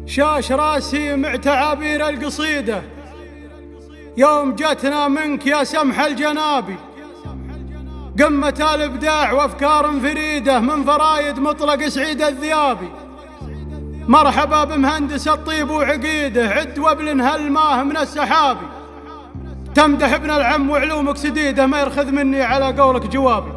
شاش راسي مع تعابير القصيدة يوم جتنا منك يا سمح الجنابي. قمة الإبداع وأفكار فريدة من فرايد مطلق سعيد الذيابي. مرحبا بمهندس الطيب وعقيده، عد وابل هالماه من السحابي. تمدح ابن العم وعلومك سديدة، ما يرخذ مني على قولك جوابي.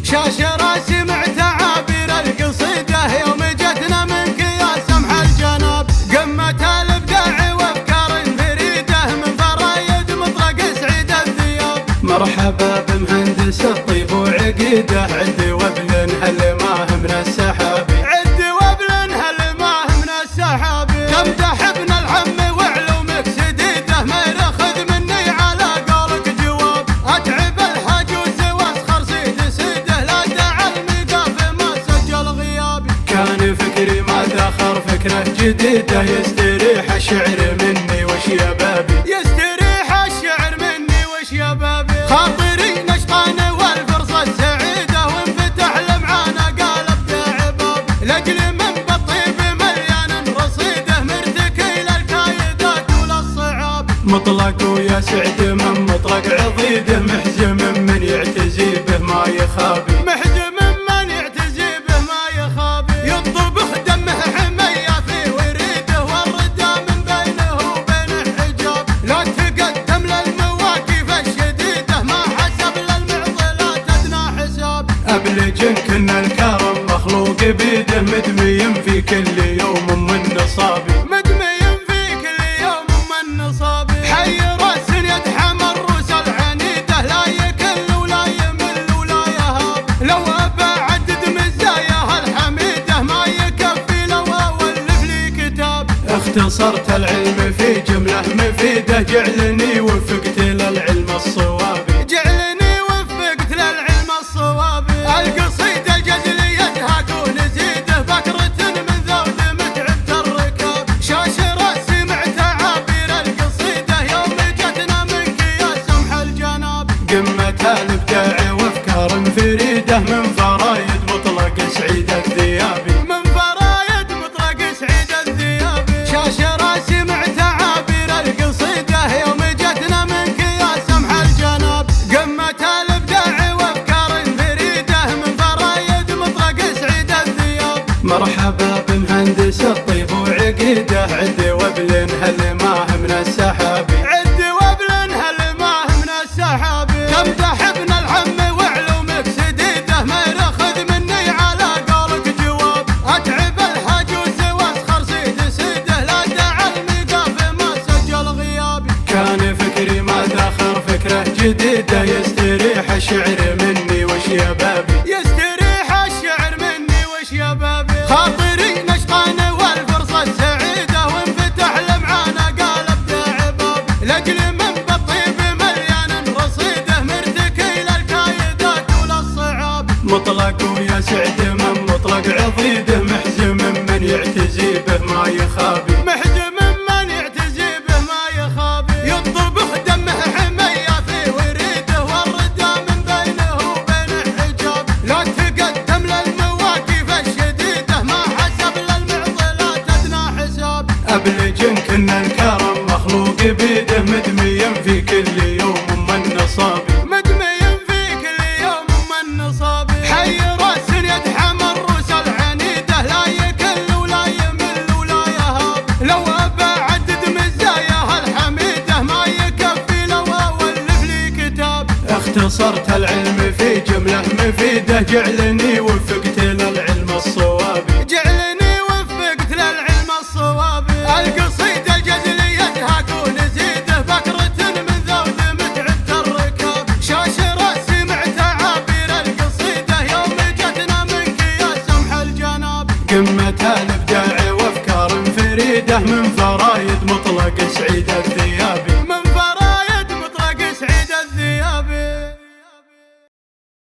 شاش راسي مع تعابير القصيدة يوم جتنا منك يا سمح الجناب. قمة الإبداع وأفكار فريدة من فرايد مطلق سعيد الذياب. مرحبا بمهندس الطيب وعقيده، عد وابل هالماه من السحابي. عد وابل هالماه من السحابي. تمدح ابن العم وعلومك سديدة، ما يرخذ مني على قولك جواب. أتعب الحجوز واسخر سيده، لا داعي الميقاف ما سجل غيابي. كان فكري ما دخر فكرة جديدة، يستريح الشعر مني وش يا بابي. يستريح الشعر مني وش يا بابي. خاطري نشطان والفرصة سعيدة، وانفتح لمعانا قالب داعباب. لاجل من بالطيب مليان رصيده، مرتكي للكايدات وللصعاب. مطلق ويا سعد من مطلق عضيده، محزم من يعتزي به ما يخابي. محزم من يعتزي به ما يخابي. يطبخ دمه حمية في وريده، والردى من بينه وبين حجاب. لا تقدم للمواقف الشديدة، ما حسب للمعضلات أدنى حساب. أبلج كن الكرم مخلوق بيده، مدمي في كل يوم من نصابي. مدمي في كل يوم من نصابي. حي راس يدحم الروس العنيدة، لا يكل ولا يمل ولا يهاب. لو أبى أعدد مزاياها الحميدة، ما يكفي لو أولف لي كتاب. اختصرت العلم في جملة مفيدة، جعلني وفقت للعلم الصوابي. جعلني وفقت للعلم الصوابي. القصيدة الجزلية تهاكون زيده، بكرة من ذود متعبة الركاب. شاش راسي مع تعابير القصيدة، يوم جتنا منك يا سمح الجناب. قمة الإبداع وأفكار فريدة، من فرايد مطلق سعيد الذيابي. من فرايد مطلق سعيد الذيابي. شاش راسي مع تعابير القصيدة، يوم جتنا منك يا سمح الجناب. قمة الإبداع وأفكار فريدة، من فرايد مطلق سعيد الذياب. مرحبا بمهندس الطيب وعقيده، عد وابل هالماه من السحابي. عد وابل هالماه من السحابي. تمدح ابن العم وعلومك سديدة، ما يرخذ مني على قولك جواب. أتعب الحجوز واسخر سيده، لا داعي الميقاف ما سجل غيابي. كان فكري ما دخر فكرة جديدة، يستريح الشعر مني وش يا بابي. يستريح الشعر مني وش يا بابي. خاطري نشطان والفرصة سعيدة، وانفتح لمعانا قالب داعباب. لاجل من بالطيب مليان رصيده، مرتكي للكايدات وللصعاب. مطلق ويا سعد من مطلق عضيده، محزم من يعتزي به ما يخابي. محزم من يعتزي به ما يخابي. يطبخ دمه حمية في وريده، والردى من بينه وبين حجاب. لا تقدم للمواقف الشديدة، ما حسب للمعضلات أدنى حساب. أبلج كن الكرم مخلوق بيده، مدمي في كل يوم من نصابي. مدمي في كل يوم من نصابي. حي راس يدحم الروس العنيدة، لا يكل ولا يمل ولا يهاب. لو أبى أعدد مزاياها الحميدة، ما يكفي لو أولف لي كتاب. اختصرت العلم في جملة مفيدة، جعلني وفقت للعلم الصوابي. جعلني وفقت للعلم الصوابي. القصيدة الجزلية تهاكون زيده، بكرة من ذود متعبة الركاب. شاش راسي مع تعابير القصيدة، يوم جتنا منك يا سمح الجناب. قمة الإبداع وأفكار فريدة، من فرايد مطلق سعيد الذيابي.